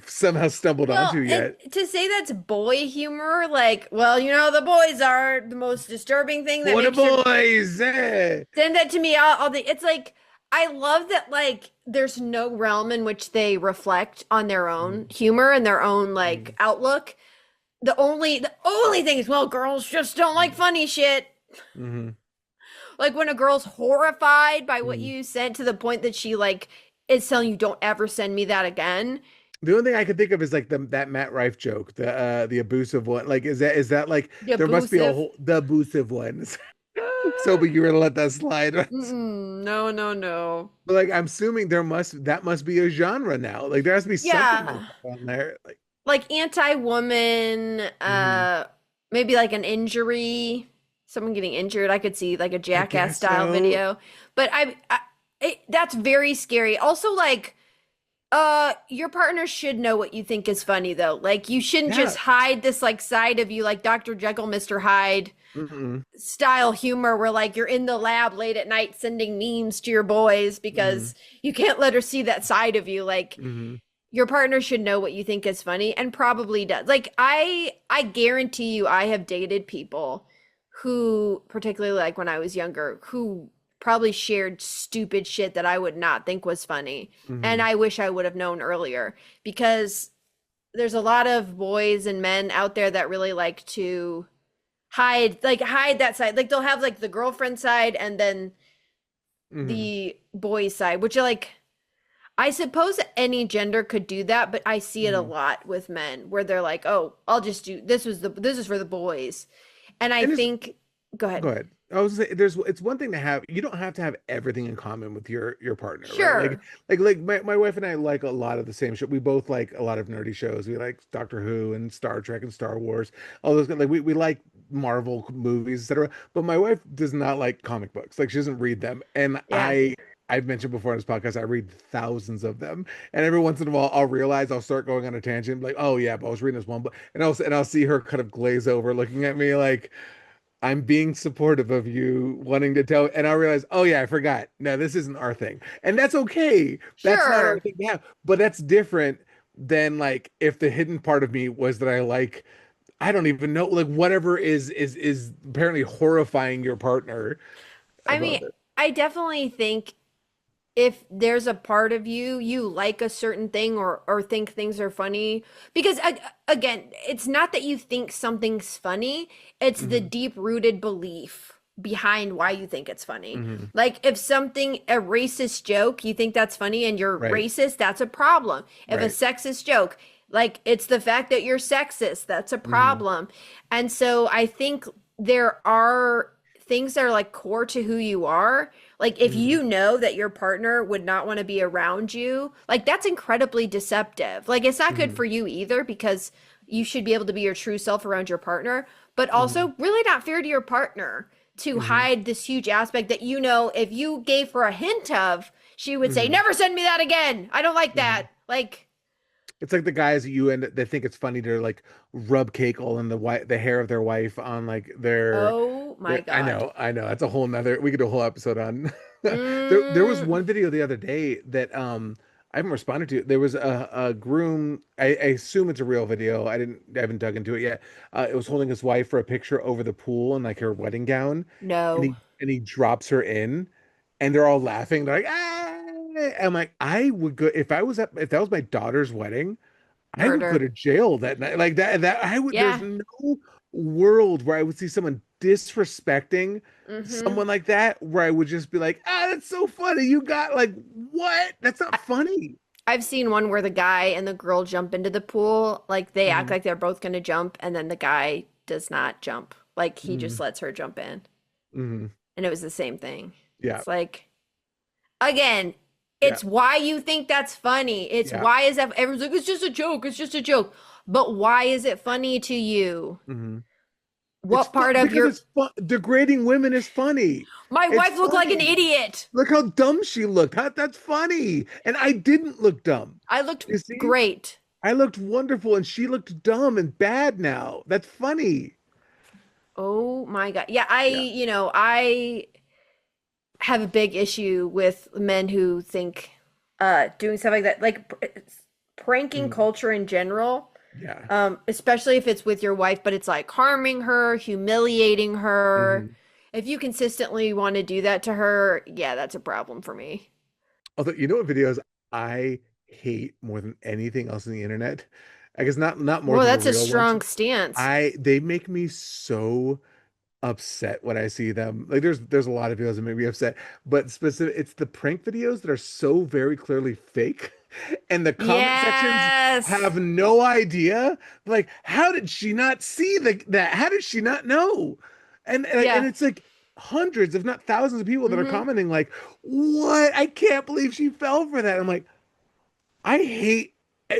somehow stumbled onto yet. And to say that's boy humor, like, well, the boys are the most disturbing thing that What a makes your boys! send that to me. It's like I love that. Like, there's no realm in which they reflect on their own humor and their own like outlook. The only thing is, well, girls just don't like funny shit. Mm-hmm. Like when a girl's horrified by what you sent to the point that she like is telling you, "Don't ever send me that again." The only thing I could think of is like that Matt Rife joke, the abusive one. Like, is that like there must be the abusive ones. So, but you were to let that slide. No. But like, I'm assuming that must be a genre now. Like, there has to be something on there. Like anti-woman, maybe like an injury, someone getting injured. I could see like a Jackass style video, but that's very scary. Also, like, your partner should know what you think is funny though. Like you shouldn't just hide this like side of you, like Dr. Jekyll, Mr. Hyde style humor where like you're in the lab late at night sending memes to your boys because you can't let her see that side of you. Like your partner should know what you think is funny and probably does. Like I guarantee you I have dated people who, particularly like when I was younger, who probably shared stupid shit that I would not think was funny. And I wish I would have known earlier, because there's a lot of boys and men out there that really like to hide that side. Like they'll have like the girlfriend side and then the boy side, which are like, I suppose any gender could do that, but I see it a lot with men where they're like, "Oh, I'll just do this is for the boys." And I think go ahead. Go ahead. I was saying, it's one thing to have, you don't have to have everything in common with your partner. Sure. Right? Like my wife and I like a lot of the same shit. We both like a lot of nerdy shows. We like Doctor Who and Star Trek and Star Wars. All those, like we like Marvel movies, etc. But my wife does not like comic books. Like she doesn't read them. And I've mentioned before in this podcast, I read thousands of them. And every once in a while I'll start going on a tangent, like, "Oh yeah, but I was reading this one book," and I'll see her kind of glaze over looking at me like I'm being supportive of you wanting to tell, and I realize, oh yeah, I forgot. No, this isn't our thing. And that's okay. That's not our thing to have. But that's different than like if the hidden part of me was that I like, I don't even know, like whatever is apparently horrifying your partner. I mean, I definitely think if there's a part of you like a certain thing or think things are funny, because again, it's not that you think something's funny, it's the deep-rooted belief behind why you think it's funny. Like if a racist joke, you think that's funny and you're racist, that's a problem. If a sexist joke, like it's the fact that you're sexist, that's a problem. And so I think there are things that are like core to who you are. Like if you know that your partner would not want to be around you, like that's incredibly deceptive. Like it's not good for you either, because you should be able to be your true self around your partner, but also really not fair to your partner to hide this huge aspect that, if you gave her a hint of, she would say, "Never send me that again. I don't like that." Like, It's like the guys that think it's funny to like rub cake all in the hair of their wife on like Oh my I God. I know. That's a whole nother. We could do a whole episode on. There was Mm, one video the other day that I haven't responded to. There was a groom. I assume it's a real video. I haven't dug into it yet. It was holding his wife for a picture over the pool in like her wedding gown, and no. he drops her in, and they're all laughing. They're like, ah! I'm like, I would go if that was my daughter's wedding. I would go Murder. to jail that night. Like that I would there's Yeah. no world where I would see someone disrespecting Mm-hmm. someone like that where I would just be like, "Ah, that's so funny. You got like what? That's not funny." I've seen one where the guy and the girl jump into the pool. Like they act Mhm, like they're both going to jump, and then the guy does not jump. Like he just mhm, lets her jump in. mhm. And it was the same thing. Yeah, It's like, again, yeah, it's why you think that's funny. It's yeah. why is that everyone's like, it's just a joke. It's just a joke. But why is it funny to you? Mhm. It's What fun part of because your, it's fun. Degrading women is funny. my It's wife looked like an funny. idiot. Look how dumb she looked. That's funny. And I didn't look dumb. I looked You see? great. I looked wonderful and she looked dumb and bad now. That's funny. Oh my God. Yeah, Yeah. I have a big issue with men who think doing stuff like that, like pranking Mhm. culture in general, Yeah. especially if it's with your wife, but it's like harming her, humiliating her. Mhm. If you consistently want to do that to her, yeah, that's a problem for me. Although, you know what videos I hate more than anything else on the internet? I guess not more Well, than the that's a real ones. strong stance. They make me so upset when I see them. Like there's a lot of videos that make me upset, but it's the prank videos that are so very clearly fake. And the comment sections Yes. have no idea. Like, how did she not see that? How did she not know? And Yeah. it's like hundreds, if not thousands of people that are Hmm. commenting like, what? I can't believe she fell for that. I'm like, I hate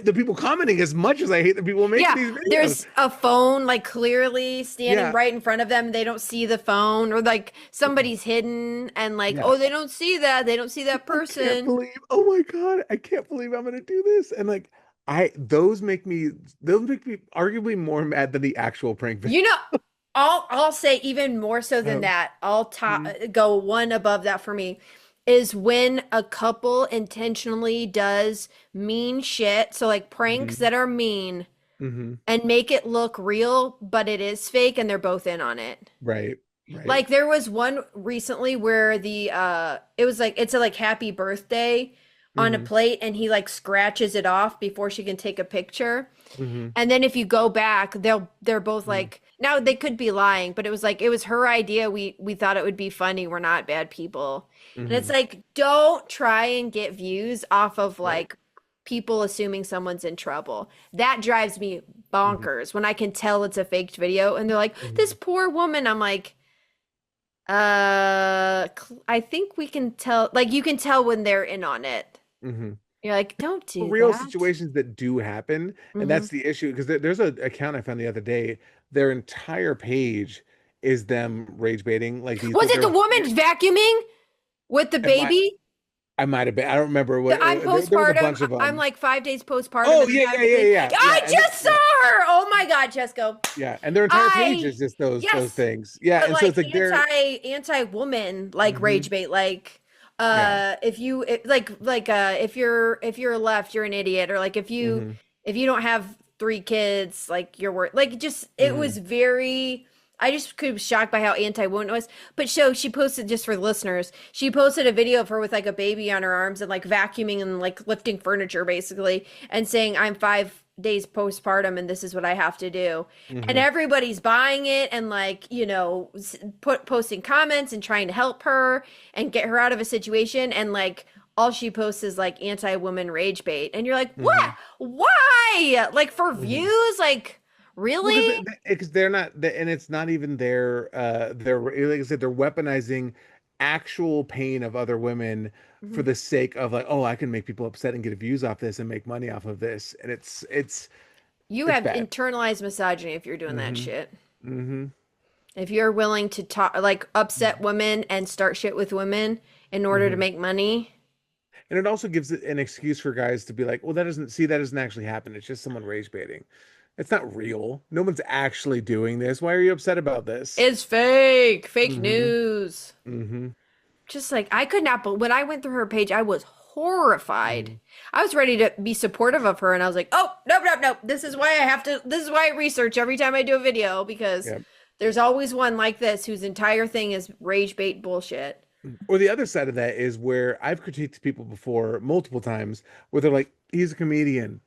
the people commenting as much as I hate the people making Yeah, these videos. there's a phone like clearly standing Yeah, right in front of them. They don't see the phone, or like somebody's hidden and like, yeah. oh, they don't see that. They don't see that I can't person. believe, oh my God, I can't believe I'm gonna do this. And like those make me arguably more mad than the actual prank video. You know, I'll say even more so than Um, that. I'll top mhm, go one above that for me is when a couple intentionally does mean shit. So like pranks mhm, that are mean mhm. and make it look real, but it is fake and they're both in on it. Right, right. Like there was one recently where the it was like it's a like happy birthday on a Hmm. plate and he like scratches it off before she can take a picture. Hmm. And then if you go back, they're both Hmm. like now they could be lying, but it was like it was her idea. We thought it would be funny. We're not bad people. And it's Hmm. like don't try and get views off of Right. like people assuming someone's in trouble. That drives me Hmm. bonkers when I can tell it's a faked video and they're like, this Hmm. poor woman. I'm like, I think we can tell, like you can tell when they're in on it. Hmm. You're like, don't do Real that. situations that do happen, and Hmm. that's the issue. Because there's a account I found the other day. Their entire page is them rage baiting, like these. Was it the woman vacuuming with the It might, baby? I might have been. I don't remember what. I'm There was a postpartum. bunch of I'm them. like 5 days postpartum, Oh and the yeah, guy yeah, was yeah, like, yeah, I yeah. just saw Yeah, her. Oh my God, Chesko. yeah, and their entire page I is just those yes, things. Yeah, but and so like it's like they're. anti woman like Mhm. rage bait like Yeah. if you if you're left you're an idiot, or like Hmm. if you don't have 3 kids like you're worth like just it was Hmm. very I just could be shocked by how anti-woman it was. But she posted, just for the listeners, she posted a video of her with like a baby on her arms and like vacuuming and like lifting furniture basically and saying, I'm 5 days postpartum and this is what I have to do. And Hmm. everybody's buying it and like, posting comments and trying to help her and get her out of a situation. And like all she posts is like anti-woman rage bait. And you're like, Hmm. what? Why? Like for Hmm. views? Like, Well, really? because they're not, and it's not even their like I said, they're weaponizing actual pain of other women for Mhm. the sake of like, oh, I can make people upset and get views off this and make money off of this, and You it's have bad. internalized misogyny if you're doing that Hmm. shit. Hmm. If you're willing to talk, like upset women and start shit with women in order to Hmm. make money. And it also gives it an excuse for guys to be like, well, that doesn't actually happen. It's just someone rage baiting. It's not real. No one's actually doing this. Why are you upset about this? It's fake Mhm. news. Mm-hmm. Just like I could not, but when I went through her page, I was horrified. Mhm. I was ready to be supportive of her, and I was like, "Oh, nope, nope, nope. This is why I have to. This is why I research every time I do a video because Yeah. there's always one like this whose entire thing is rage bait bullshit." Or the other side of that is where I've critiqued people before multiple times where they're like, he's a comedian.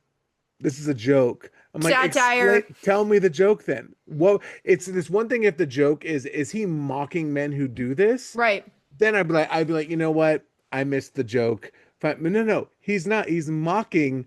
This is a joke. I'm like, Satire. tell me the joke then. Well, it's this one thing if the joke is he mocking men who do this? Right. Then I'd be like, you know what? I missed the joke. But no, he's not. He's mocking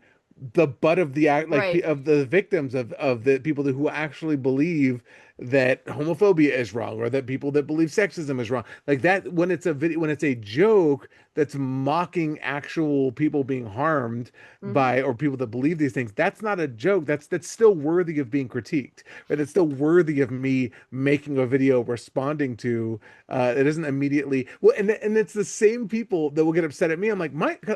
the butt of the act, like Right. of the victims of the people who actually believe that homophobia is wrong or that people that believe sexism is wrong. Like that when it's a video, when it's a joke that's mocking actual people being harmed by or people that believe these things, that's not a joke. That's still worthy of being critiqued. But it's still worthy of me making a video responding to. It isn't immediately well, and it's the same people that will get upset at me. I'm like,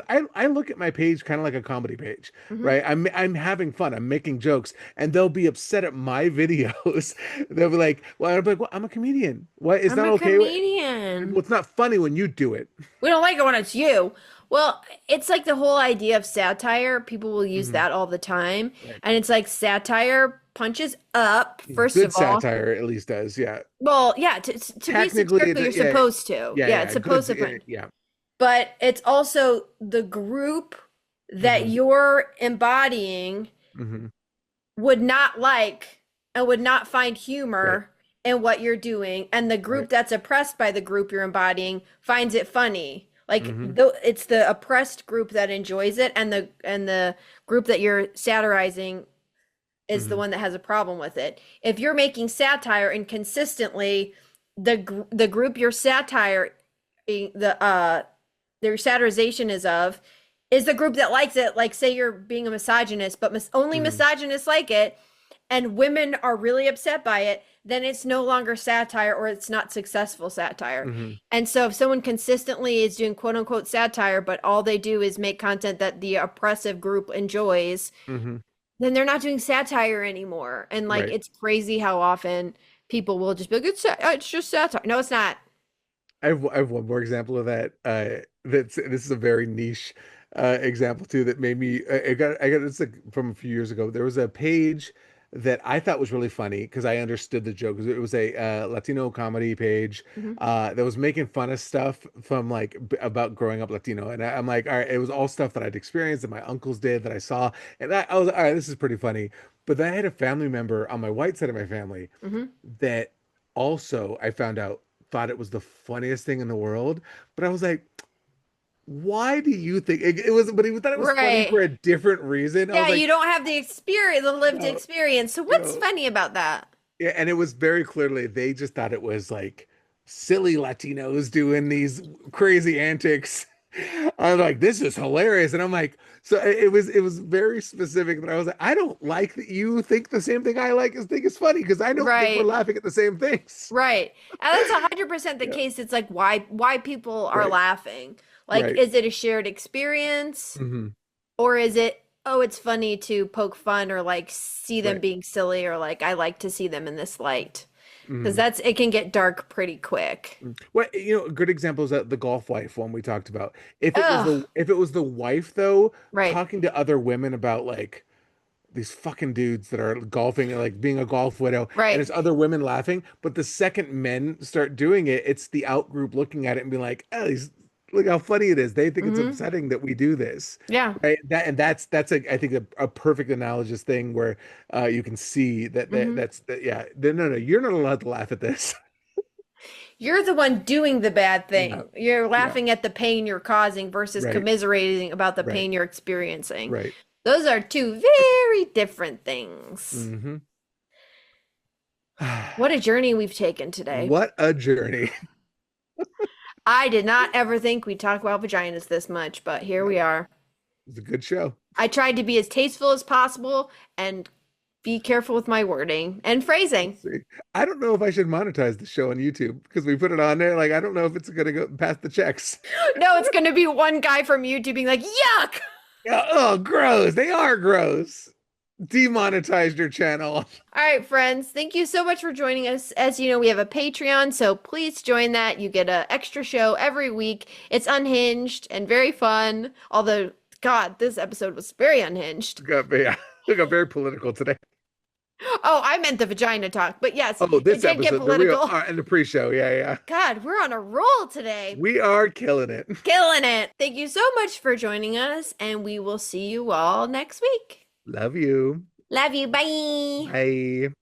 I look at my page kind of like a comedy page, right? I'm having fun. I'm making jokes, and they'll be upset at my videos. They'll be like, well, I'll be like, well, I'm a comedian. What is I'm that a okay? comedian. Well, it's not funny when you do it. We don't like it when it's you. Well, it's like the whole idea of satire. People will use that all the time. And it's like satire punches up, first Good of all. satire at least does, yeah. Well, yeah, to be Technically, satirical, you're supposed to. Yeah, it's supposed to punch. yeah. But it's also the group that you're embodying Mm-hmm. would not like and would not find humor in what you're doing. And the group that's oppressed by the group you're embodying finds it funny. Like it's the oppressed group that enjoys it, and the group that you're satirizing is the one that has a problem with it. If you're making satire and consistently the group your satire their satirization is the group that likes it, like say you're being a misogynist, but only misogynists like it, and women are really upset by it, then it's no longer satire or it's not successful satire. And so if someone consistently is doing quote unquote satire, but all they do is make content that the oppressive group enjoys, then they're not doing satire anymore. And like, it's crazy how often people will just be like, it's just satire. No, it's not. I have one more example of that. This is a very niche example too that made me. I got this like, from a few years ago. There was a page that I thought was really funny because I understood the joke. It was a Latino comedy page that was making fun of stuff from like about growing up Latino, and I'm like, all right, it was all stuff that I'd experienced that my uncles did that I saw, and I was all right, this is pretty funny. But then I had a family member on my white side of my family that also I found out thought it was the funniest thing in the world, but I was like, why do you think it was? But he thought it was funny for a different reason. I Yeah, was like, you don't have the experience, the lived experience. So what's funny about that? yeah, and it was very clearly they just thought it was like silly Latinos doing these crazy antics. I'm like, this is hilarious, and I'm like, so it was very specific that I was like, I don't like that you think the same thing I like think is funny because I don't think we're laughing at the same things. Right, and that's 100% the case. It's like why people are laughing. Like, is it a shared experience, or is it, oh, it's funny to poke fun or like see them being silly, or like I like to see them in this light? Because it can get dark pretty quick. Well, a good example is that the golf wife one we talked about. If it was the wife though, talking to other women about like these fucking dudes that are golfing and like being a golf widow, and it's other women laughing, but the second men start doing it, it's the out group looking at it and being like, oh, look how funny it is. They think it's upsetting that we do this. Yeah. Right. That's I think a perfect analogous thing where you can see that yeah. No, you're not allowed to laugh at this. You're the one doing the bad thing. Yeah. You're laughing at the pain you're causing versus commiserating about the pain you're experiencing. Right. Those are two very different things. What a journey we've taken today. What a journey. I did not ever think we'd talk about vaginas this much, but here we are. It's a good show. I tried to be as tasteful as possible and be careful with my wording and phrasing. See, I don't know if I should monetize the show on YouTube because we put it on there. Like, I don't know if it's gonna go past the checks. No, it's going to be one guy from YouTube being like, yuck! Oh, gross. They are gross. Demonetized your channel. All right, friends, thank you so much for joining us. As you know, we have a Patreon, so please join that. You get an extra show every week. It's unhinged and very fun. Although, God, this episode was very unhinged. We got very political today. Oh, I meant the vagina talk, but yes, Oh, this it did get episode, the real, political. and the pre-show. Yeah. God, we're on a roll today. We are killing it. Killing it. Thank you so much for joining us, and we will see you all next week. Love you. Love you. Bye. Bye.